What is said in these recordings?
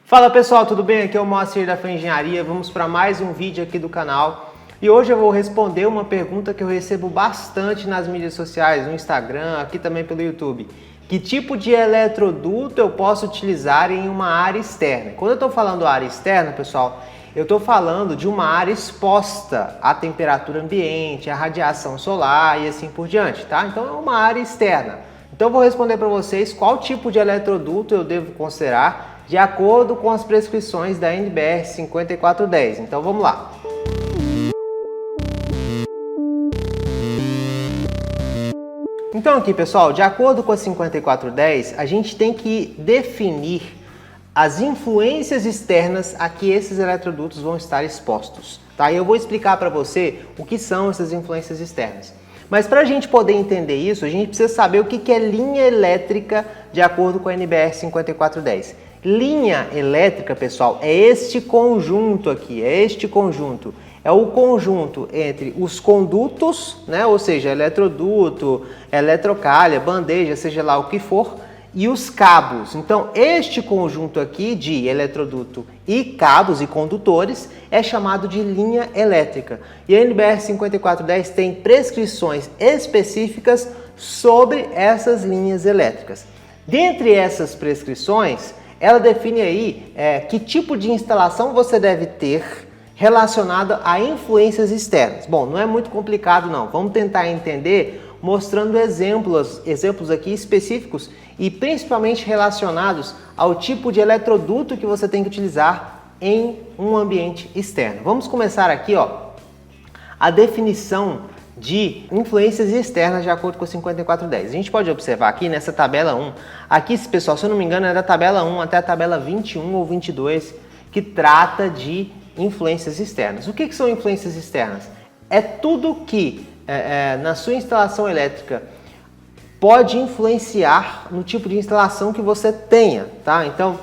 Fala pessoal, tudo bem? Aqui é o Moacir da FEA Engenharia. Vamos para mais um vídeo aqui do canal. E hoje eu vou responder uma pergunta que eu recebo bastante nas mídias sociais, no Instagram, aqui também pelo YouTube. Que tipo de eletroduto eu posso utilizar em uma área externa? Quando eu estou falando área externa, pessoal, eu estou falando de uma área exposta à temperatura ambiente, à radiação solar e assim por diante, tá? Então é uma área externa. Então eu vou responder para vocês qual tipo de eletroduto eu devo considerar de acordo com as prescrições da NBR 5410. Então vamos lá. Então aqui pessoal, de acordo com a 5410, a gente tem que definir as influências externas a que esses eletrodutos vão estar expostos. Tá? E eu vou explicar para você o que são essas influências externas. Mas para a gente poder entender isso, a gente precisa saber o que é linha elétrica de acordo com a NBR 5410. Linha elétrica, pessoal, é este conjunto aqui, é o conjunto entre os condutos, né, ou seja, eletroduto, eletrocalha, bandeja, seja lá o que for, e os cabos. Então, este conjunto aqui de eletroduto e cabos e condutores é chamado de linha elétrica. E a NBR 5410 tem prescrições específicas sobre essas linhas elétricas. Dentre essas prescrições, ela define aí que tipo de instalação você deve ter relacionada a influências externas. Bom, não é muito complicado não, vamos tentar entender mostrando exemplos aqui específicos e principalmente relacionados ao tipo de eletroduto que você tem que utilizar em um ambiente externo. Vamos começar aqui, ó, a definição de influências externas de acordo com o 5410. A gente pode observar aqui nessa tabela 1, aqui, pessoal, se eu não me engano, é da tabela 1 até a tabela 21 ou 22, que trata de influências externas. O que são influências externas? É tudo que na sua instalação elétrica pode influenciar no tipo de instalação que você tenha, tá? Então,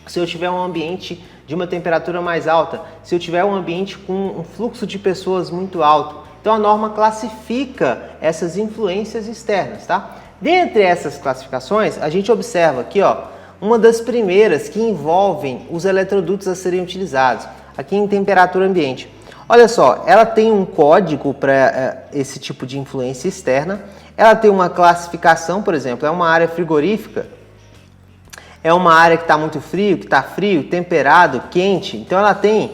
se eu tiver um ambiente de uma temperatura mais alta, se eu tiver um ambiente com um fluxo de pessoas muito alto, então a norma classifica essas influências externas, tá? Dentre essas classificações, a gente observa aqui, ó, uma das primeiras que envolvem os eletrodutos a serem utilizados, aqui em temperatura ambiente. Olha só, ela tem um código para esse tipo de influência externa, ela tem uma classificação, por exemplo, é uma área frigorífica, é uma área que está muito frio, que está frio, temperado, quente, então ela tem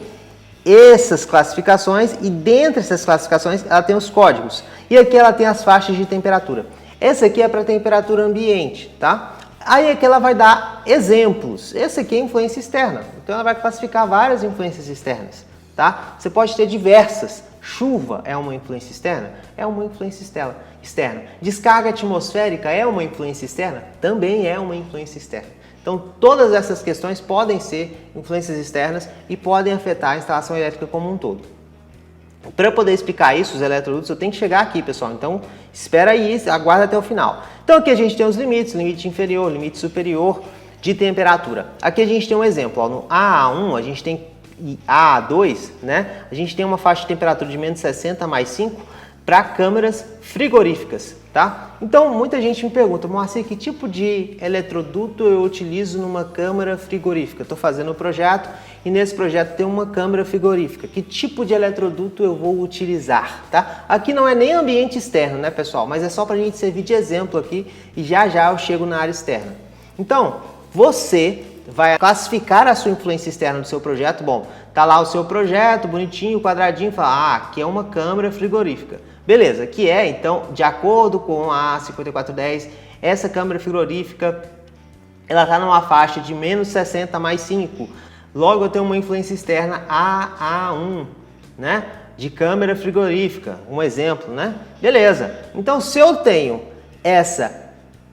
essas classificações e dentre essas classificações ela tem os códigos. E aqui ela tem as faixas de temperatura. Essa aqui é para temperatura ambiente, tá? Aí aqui ela vai dar exemplos. Essa aqui é influência externa. Então ela vai classificar várias influências externas, tá? Você pode ter diversas. Chuva é uma influência externa? É uma influência externa. Descarga atmosférica é uma influência externa? Também é uma influência externa. Então, todas essas questões podem ser influências externas e podem afetar a instalação elétrica como um todo. Para eu poder explicar isso, os eletrodutos, eu tenho que chegar aqui, pessoal. Então, espera aí, aguarda até o final. Então, aqui a gente tem os limites, limite inferior, limite superior de temperatura. Aqui a gente tem um exemplo, ó, no AA1, a gente tem AA2, né? A gente tem uma faixa de temperatura de menos 60 mais 5 para câmeras frigoríficas, tá? Então, muita gente me pergunta, Moacir, que tipo de eletroduto eu utilizo numa câmara frigorífica? Estou fazendo o projeto e nesse projeto tem uma câmara frigorífica. Que tipo de eletroduto eu vou utilizar, tá? Aqui não é nem ambiente externo, né, pessoal? Mas é só para a gente servir de exemplo aqui e já eu chego na área externa. Então, você vai classificar a sua influência externa do seu projeto. Bom, tá lá o seu projeto, bonitinho, quadradinho, fala, aqui é uma câmara frigorífica. Beleza, que é, então, de acordo com a 5410, essa câmara frigorífica, ela está numa faixa de menos 60 mais 5. Logo, eu tenho uma influência externa AA1, né? De câmara frigorífica, um exemplo, né? Beleza. Então, se eu tenho essa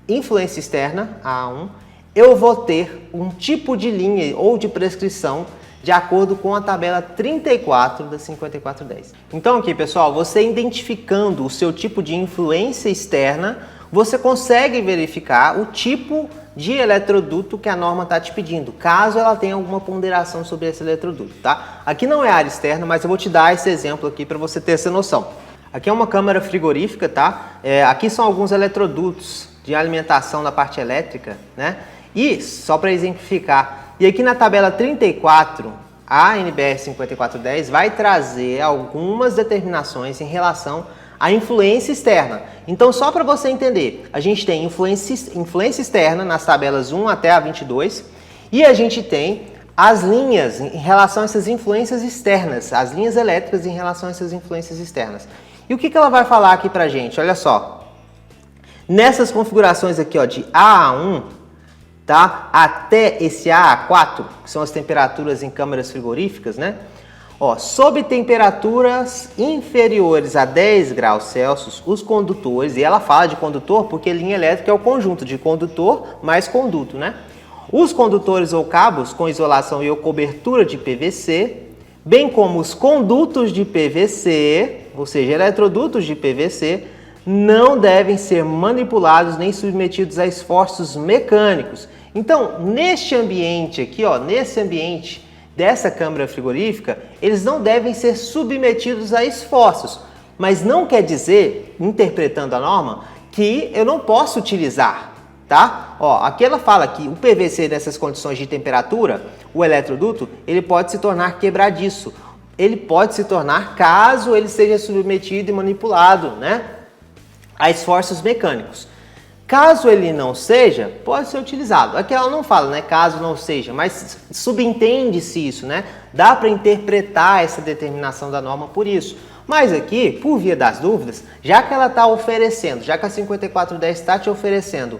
influência externa, AA1, eu vou ter um tipo de linha ou de prescrição de acordo com a tabela 34 da 5410. Então aqui, pessoal, você identificando o seu tipo de influência externa, você consegue verificar o tipo de eletroduto que a norma está te pedindo, caso ela tenha alguma ponderação sobre esse eletroduto, tá? Aqui não é área externa, mas eu vou te dar esse exemplo aqui para você ter essa noção. Aqui é uma câmara frigorífica, tá? Aqui são alguns eletrodutos de alimentação da parte elétrica, né? E, só para exemplificar, E aqui na tabela 34, a NBR 5410 vai trazer algumas determinações em relação à influência externa. Então, só para você entender, a gente tem influência externa nas tabelas 1 até a 22 e a gente tem as linhas em relação a essas influências externas, as linhas elétricas em relação a essas influências externas. E o que ela vai falar aqui para a gente? Olha só, nessas configurações aqui ó, de AA1, tá? Até esse AA4, que são as temperaturas em câmaras frigoríficas, né? Ó, sob temperaturas inferiores a 10 graus Celsius, os condutores, e ela fala de condutor porque linha elétrica é o conjunto de condutor mais conduto, né? Os condutores ou cabos com isolação e ou cobertura de PVC, bem como os condutos de PVC, ou seja, eletrodutos de PVC, não devem ser manipulados nem submetidos a esforços mecânicos. Então, neste ambiente aqui, ó, nesse ambiente dessa câmara frigorífica, eles não devem ser submetidos a esforços. Mas não quer dizer, interpretando a norma, que eu não posso utilizar. Tá? Ó, aqui ela fala que o PVC nessas condições de temperatura, o eletroduto, ele pode se tornar quebradiço. Ele pode se tornar caso ele seja submetido e manipulado, né, a esforços mecânicos. Caso ele não seja, pode ser utilizado. Aqui ela não fala, né, caso não seja, mas subentende-se isso, né? Dá para interpretar essa determinação da norma por isso. Mas aqui, por via das dúvidas, já que ela está oferecendo, já que a 5410 está te oferecendo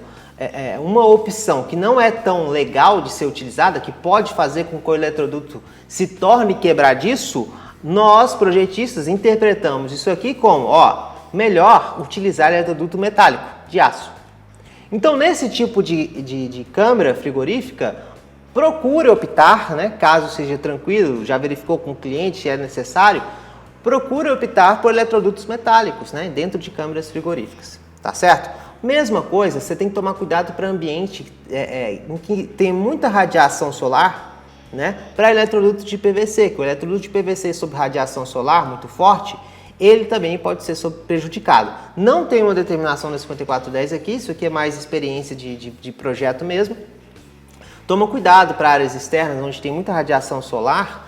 uma opção que não é tão legal de ser utilizada, que pode fazer com que o eletroduto se torne quebradiço, nós, projetistas, interpretamos isso aqui como, ó, melhor utilizar eletroduto metálico, de aço. Então, nesse tipo de câmara frigorífica, procure optar, né, caso seja tranquilo, já verificou com o cliente se é necessário, procure optar por eletrodutos metálicos, né, dentro de câmaras frigoríficas, tá certo? Mesma coisa, você tem que tomar cuidado para ambiente em que tem muita radiação solar, né, para eletroduto de PVC, que o eletroduto de PVC sob radiação solar muito forte, ele também pode ser prejudicado. Não tem uma determinação da 5410 aqui, isso aqui é mais experiência de projeto mesmo. Toma cuidado para áreas externas, onde tem muita radiação solar,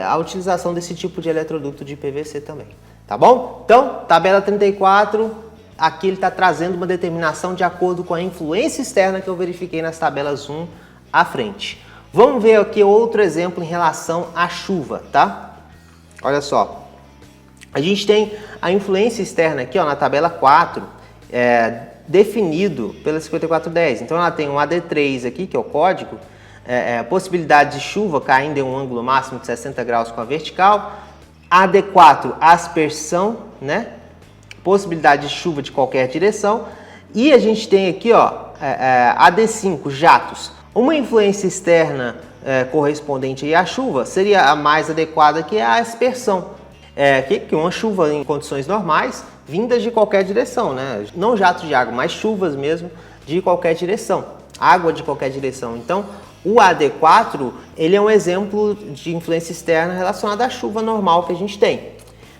a utilização desse tipo de eletroduto de PVC também, tá bom? Então, tabela 34... Aqui ele está trazendo uma determinação de acordo com a influência externa que eu verifiquei nas tabelas 1 à frente. Vamos ver aqui outro exemplo em relação à chuva, tá? Olha só. A gente tem a influência externa aqui ó, na tabela 4, definido pela 5410. Então ela tem um AD3 aqui, que é o código, possibilidade de chuva caindo em um ângulo máximo de 60 graus com a vertical. AD4, aspersão, né? Possibilidade de chuva de qualquer direção. E a gente tem aqui, ó, AD5, jatos. Uma influência externa correspondente à chuva seria a mais adequada, que é a aspersão. Que uma chuva em condições normais, vindas de qualquer direção, né? Não jatos de água, mas chuvas mesmo de qualquer direção. Água de qualquer direção. Então, o AD4, ele é um exemplo de influência externa relacionada à chuva normal que a gente tem.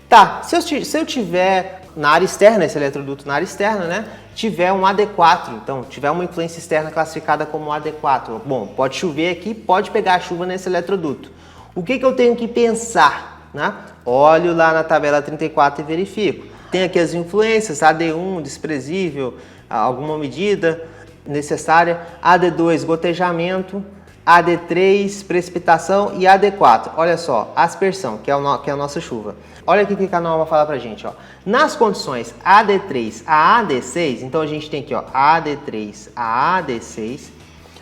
Tá, se eu tiver na área externa, esse eletroduto na área externa, né, tiver um AD4, então tiver uma influência externa classificada como AD4, bom, pode chover aqui, pode pegar a chuva nesse eletroduto. O que eu tenho que pensar, né? Olho lá na tabela 34 e verifico. Tem aqui as influências, AD1, desprezível, alguma medida necessária, AD2, gotejamento, AD3, precipitação e AD4, olha só, aspersão, que é a nossa chuva. Olha aqui o que a norma fala pra gente, ó. Nas condições AD3 a AD6, então a gente tem aqui, ó, AD3 a AD6,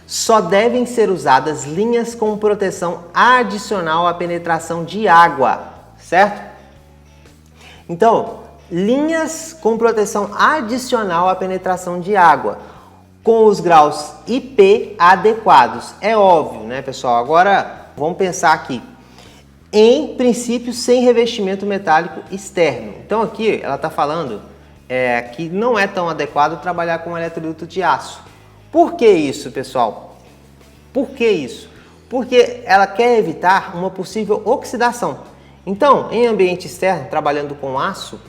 só devem ser usadas linhas com proteção adicional à penetração de água, certo? Então, linhas com proteção adicional à penetração de água, com os graus IP adequados. É óbvio, né, pessoal? Agora, vamos pensar aqui. Em princípio, sem revestimento metálico externo. Então, aqui ela está falando que não é tão adequado trabalhar com eletroduto de aço. Por que isso, pessoal? Por que isso? Porque ela quer evitar uma possível oxidação. Então, em ambiente externo, trabalhando com aço,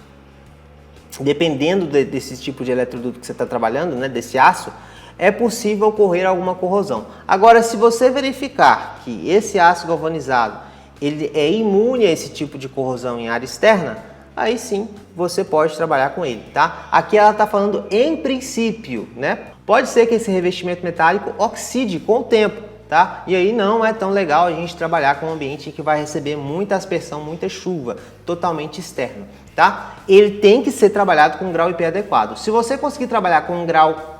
dependendo desse tipo de eletroduto que você está trabalhando, né, desse aço, é possível ocorrer alguma corrosão. Agora, se você verificar que esse aço galvanizado ele é imune a esse tipo de corrosão em área externa, aí sim você pode trabalhar com ele, tá? Aqui ela está falando em princípio, né? Pode ser que esse revestimento metálico oxide com o tempo, tá? E aí não é tão legal a gente trabalhar com um ambiente que vai receber muita aspersão, muita chuva, totalmente externo, tá? Ele tem que ser trabalhado com um grau IP adequado. Se você conseguir trabalhar com um grau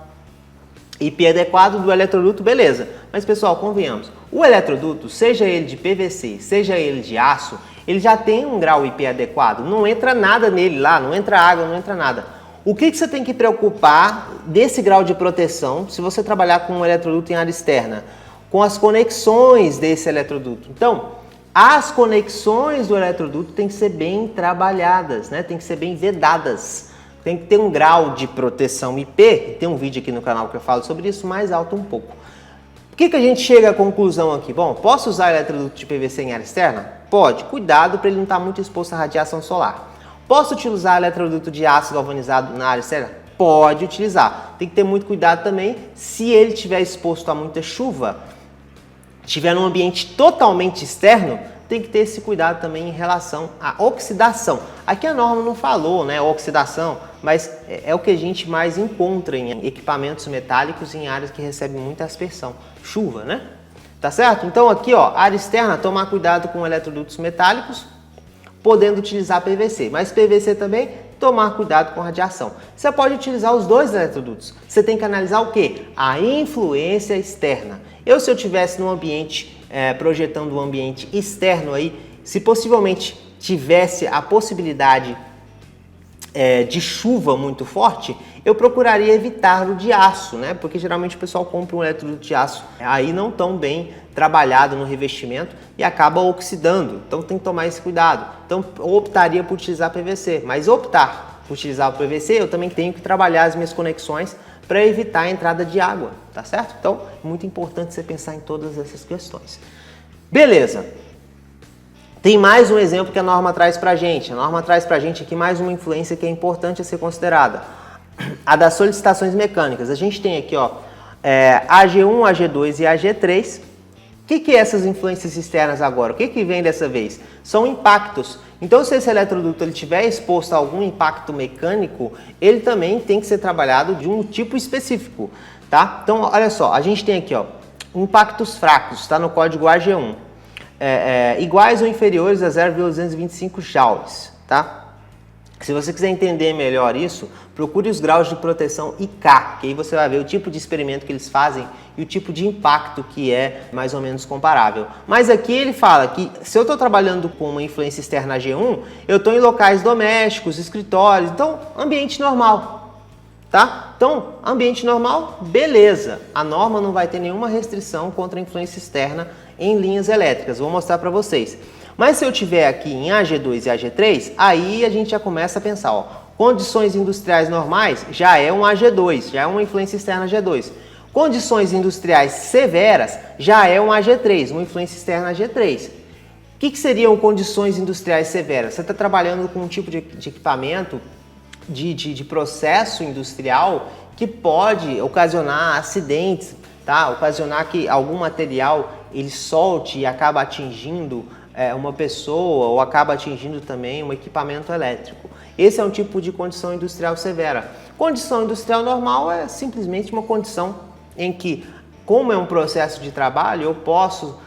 IP adequado do eletroduto, beleza. Mas pessoal, convenhamos, o eletroduto, seja ele de PVC, seja ele de aço, ele já tem um grau IP adequado, não entra nada nele lá, não entra água, não entra nada. O que você tem que preocupar desse grau de proteção se você trabalhar com um eletroduto em área externa? Com as conexões desse eletroduto. Então, as conexões do eletroduto têm que ser bem trabalhadas, né? Tem que ser bem vedadas. Tem que ter um grau de proteção IP, tem um vídeo aqui no canal que eu falo sobre isso, mais alto um pouco. Por que a gente chega à conclusão aqui? Bom, posso usar eletroduto de PVC em área externa? Pode, cuidado para ele não estar muito exposto à radiação solar. Posso utilizar eletroduto de aço galvanizado na área externa? Pode utilizar. Tem que ter muito cuidado também se ele estiver exposto a muita chuva, estiver num ambiente totalmente externo, tem que ter esse cuidado também em relação à oxidação. Aqui a norma não falou, né, oxidação, mas é o que a gente mais encontra em equipamentos metálicos em áreas que recebem muita aspersão, chuva, né? Tá certo? Então aqui, ó, área externa, tomar cuidado com eletrodutos metálicos, podendo utilizar PVC, mas PVC também, tomar cuidado com radiação. Você pode utilizar os dois eletrodutos. Você tem que analisar o quê? A influência externa. Se eu tivesse num ambiente, projetando um ambiente externo aí, se possivelmente tivesse a possibilidade de chuva muito forte, eu procuraria evitar o de aço, né? Porque geralmente o pessoal compra um eletroduto de aço aí não tão bem trabalhado no revestimento e acaba oxidando. Então tem que tomar esse cuidado. Então eu optaria por utilizar PVC, mas optar por utilizar o PVC, eu também tenho que trabalhar as minhas conexões para evitar a entrada de água, tá certo? Então é muito importante você pensar em todas essas questões. Beleza. Tem mais um exemplo que a norma traz para a gente. A norma traz para a gente aqui mais uma influência que é importante a ser considerada. A das solicitações mecânicas. A gente tem aqui, ó, AG1, AG2 e AG3. O que é essas influências externas agora? O que vem dessa vez? São impactos. Então, se esse eletroduto estiver exposto a algum impacto mecânico, ele também tem que ser trabalhado de um tipo específico, tá? Então, olha só, a gente tem aqui, ó, impactos fracos, está no código AG1. Iguais ou inferiores a 0,225 joules, tá? Se você quiser entender melhor isso, procure os graus de proteção IK, que aí você vai ver o tipo de experimento que eles fazem e o tipo de impacto que é mais ou menos comparável. Mas aqui ele fala que se eu estou trabalhando com uma influência externa G1, eu estou em locais domésticos, escritórios, então ambiente normal, tá? Então, ambiente normal, beleza. A norma não vai ter nenhuma restrição contra a influência externa em linhas elétricas. Vou mostrar para vocês. Mas se eu tiver aqui em AG2 e AG3, aí a gente já começa a pensar, ó, condições industriais normais já é um AG2, já é uma influência externa AG2. Condições industriais severas já é um AG3, uma influência externa AG3. O que seriam condições industriais severas? Você está trabalhando com um tipo de equipamento, de processo industrial que pode ocasionar acidentes, tá? Ocasionar que algum material ele solte e acaba atingindo uma pessoa ou acaba atingindo também um equipamento elétrico. Esse é um tipo de condição industrial severa. Condição industrial normal é simplesmente uma condição em que, como é um processo de trabalho, eu posso,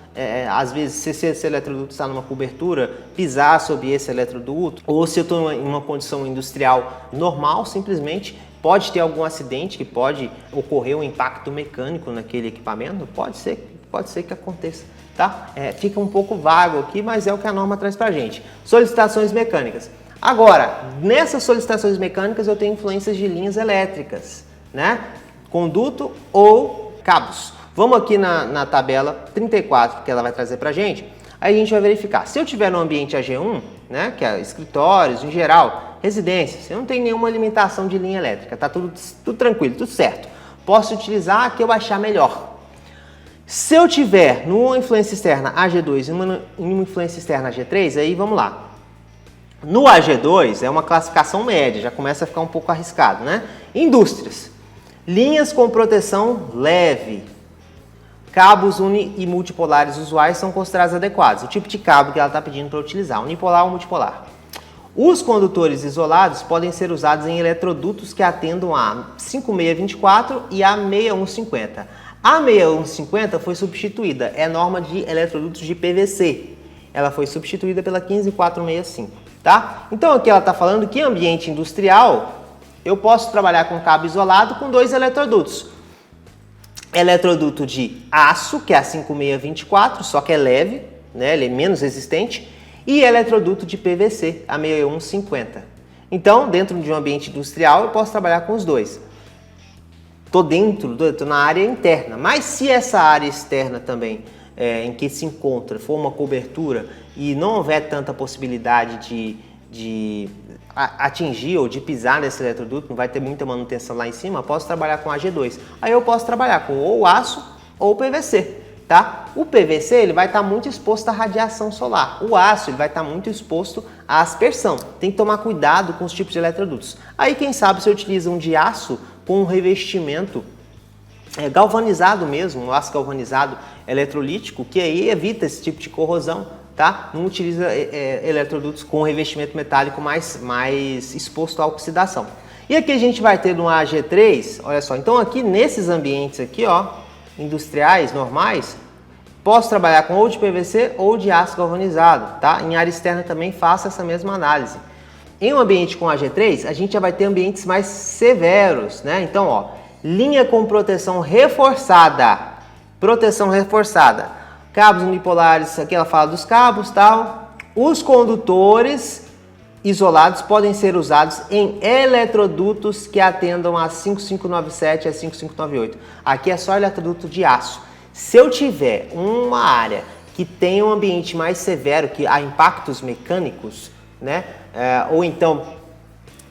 às vezes, se esse eletroduto está numa cobertura, pisar sobre esse eletroduto, ou se eu estou em uma condição industrial normal, simplesmente pode ter algum acidente que pode ocorrer um impacto mecânico naquele equipamento, pode ser que aconteça. Tá? Fica um pouco vago aqui, mas é o que a norma traz pra gente. Solicitações mecânicas. Agora, nessas solicitações mecânicas eu tenho influências de linhas elétricas, né? Conduto ou cabos. Vamos aqui na tabela 34 que ela vai trazer pra gente. Aí a gente vai verificar. Se eu tiver no ambiente AG1, né, que é escritórios em geral, residências, eu não tenho nenhuma limitação de linha elétrica, tá tudo tranquilo, tudo certo. Posso utilizar a que eu achar melhor. Se eu tiver numa influência externa AG2 e numa influência externa AG3, aí vamos lá. No AG2 é uma classificação média, já começa a ficar um pouco arriscado, né? Indústrias. Linhas com proteção leve. Cabos uni e multipolares usuais são considerados adequados. O tipo de cabo que ela está pedindo para utilizar, unipolar ou multipolar. Os condutores isolados podem ser usados em eletrodutos que atendam a 5624 e a 6150. A 6150 foi substituída, é norma de eletrodutos de PVC. Ela foi substituída pela 15465, tá? Então aqui ela está falando que em ambiente industrial eu posso trabalhar com cabo isolado com dois eletrodutos. Eletroduto de aço, que é a 5624, só que é leve, né? Ele é menos resistente, e eletroduto de PVC, a 6150. Então, dentro de um ambiente industrial, eu posso trabalhar com os dois. Tô na área interna, mas se essa área externa também, em que se encontra, for uma cobertura e não houver tanta possibilidade de atingir ou de pisar nesse eletroduto, não vai ter muita manutenção lá em cima, posso trabalhar com AG2. Aí eu posso trabalhar com ou aço ou PVC, tá? O PVC ele vai estar muito exposto à radiação solar. O aço ele vai estar muito exposto à aspersão. Tem que tomar cuidado com os tipos de eletrodutos. Aí quem sabe você utiliza um de aço com um revestimento galvanizado mesmo, um aço galvanizado eletrolítico, que aí evita esse tipo de corrosão. Tá? Não utiliza eletrodutos com revestimento metálico mais exposto à oxidação. E aqui a gente vai ter no AG3, olha só, então aqui nesses ambientes aqui, ó, industriais, normais, posso trabalhar com ou de PVC ou de aço galvanizado, tá? Em área externa também faço essa mesma análise. Em um ambiente com AG3, a gente já vai ter ambientes mais severos, né? Então, ó, linha com proteção reforçada, cabos unipolares, aqui ela fala dos cabos, tal. Os condutores isolados podem ser usados em eletrodutos que atendam a 5597 e a 5598. Aqui é só eletroduto de aço. Se eu tiver uma área que tem um ambiente mais severo, que há impactos mecânicos, né? Ou então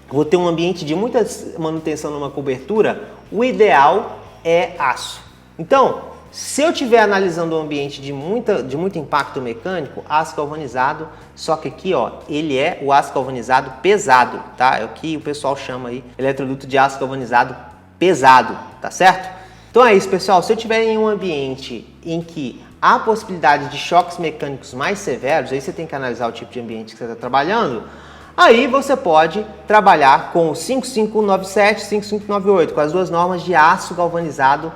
vou ter um ambiente de muita manutenção numa cobertura, o ideal é aço. Então, se eu estiver analisando um ambiente de muito impacto mecânico, aço galvanizado, só que aqui, ó, ele é o aço galvanizado pesado, tá? É o que o pessoal chama aí, eletroduto de aço galvanizado pesado, tá certo? Então é isso, pessoal. Se eu estiver em um ambiente em que há possibilidade de choques mecânicos mais severos, aí você tem que analisar o tipo de ambiente que você está trabalhando. Aí você pode trabalhar com o 5597 e 5598, com as duas normas de aço galvanizado,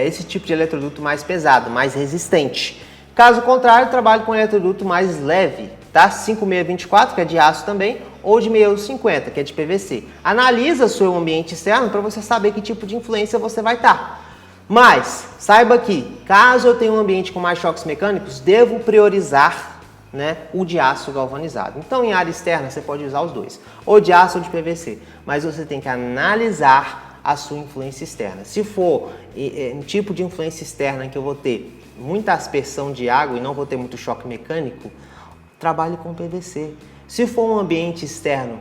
esse tipo de eletroduto mais pesado, mais resistente. Caso contrário, trabalho com eletroduto mais leve, tá? 5624, que é de aço também, ou de 6150, que é de PVC. Analisa o seu ambiente externo para você saber que tipo de influência você vai estar. Mas, saiba que, caso eu tenha um ambiente com mais choques mecânicos, devo priorizar, né, o de aço galvanizado. Então, em área externa, você pode usar os dois, ou de aço ou de PVC, mas você tem que analisar a sua influência externa. Se for um tipo de influência externa em que eu vou ter muita aspersão de água e não vou ter muito choque mecânico, trabalhe com PVC. Se for um ambiente externo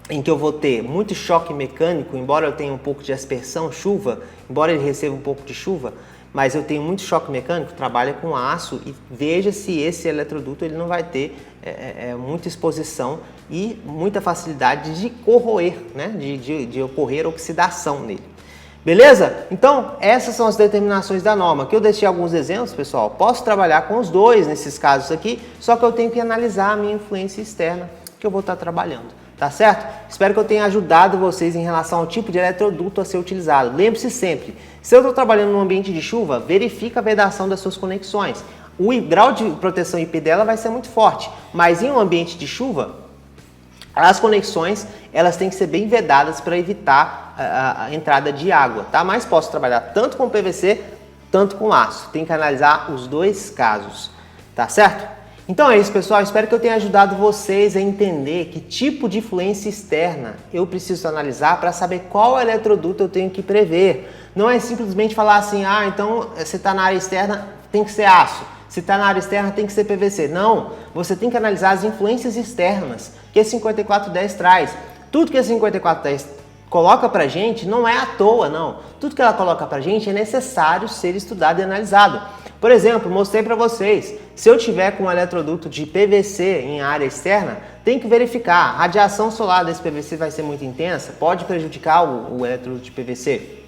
em que eu vou ter muito choque mecânico, embora eu tenha um pouco de aspersão, chuva, embora ele receba um pouco de chuva, mas eu tenho muito choque mecânico, trabalha com aço e veja se esse eletroduto ele não vai ter muita exposição e muita facilidade de corroer, né? de ocorrer oxidação nele. Beleza? Então, essas são as determinações da norma. Aqui eu deixei alguns exemplos, pessoal. Posso trabalhar com os dois nesses casos aqui, só que eu tenho que analisar a minha influência externa que eu vou estar trabalhando. Tá certo? Espero que eu tenha ajudado vocês em relação ao tipo de eletroduto a ser utilizado. Lembre-se sempre, se eu estou trabalhando num ambiente de chuva, verifica a vedação das suas conexões. O grau de proteção IP dela vai ser muito forte, mas em um ambiente de chuva, as conexões elas têm que ser bem vedadas para evitar a entrada de água, tá? Mas posso trabalhar tanto com PVC, tanto com aço. Tem que analisar os dois casos, tá certo? Então é isso, pessoal. Espero que eu tenha ajudado vocês a entender que tipo de influência externa eu preciso analisar para saber qual eletroduto eu tenho que prever. Não é simplesmente falar assim, então você está na área externa, tem que ser aço. Se está na área externa, tem que ser PVC. Não, você tem que analisar as influências externas que a 5410 traz. Tudo que a 5410 coloca pra gente não é à toa, não. Tudo que ela coloca pra gente é necessário ser estudado e analisado. Por exemplo, mostrei para vocês, se eu tiver com um eletroduto de PVC em área externa, tem que verificar, a radiação solar desse PVC vai ser muito intensa, pode prejudicar o eletroduto de PVC.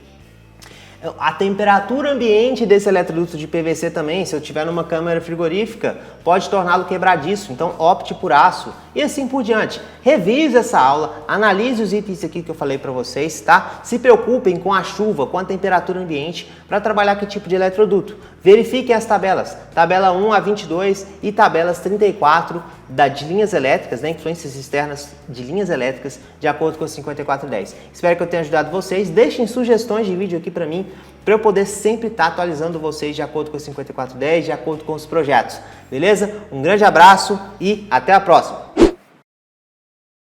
A temperatura ambiente desse eletroduto de PVC também, se eu tiver numa câmara frigorífica, pode torná-lo quebradiço, então opte por aço e assim por diante. Revise essa aula, analise os itens aqui que eu falei para vocês, tá? Se preocupem com a chuva, com a temperatura ambiente para trabalhar que tipo de eletroduto. Verifiquem as tabelas, tabela 1 a 22 e tabelas 34 de linhas elétricas, né, influências externas de linhas elétricas, de acordo com o 5410. Espero que eu tenha ajudado vocês. Deixem sugestões de vídeo aqui para mim, para eu poder sempre estar atualizando vocês de acordo com o 5410, de acordo com os projetos. Beleza? Um grande abraço e até a próxima!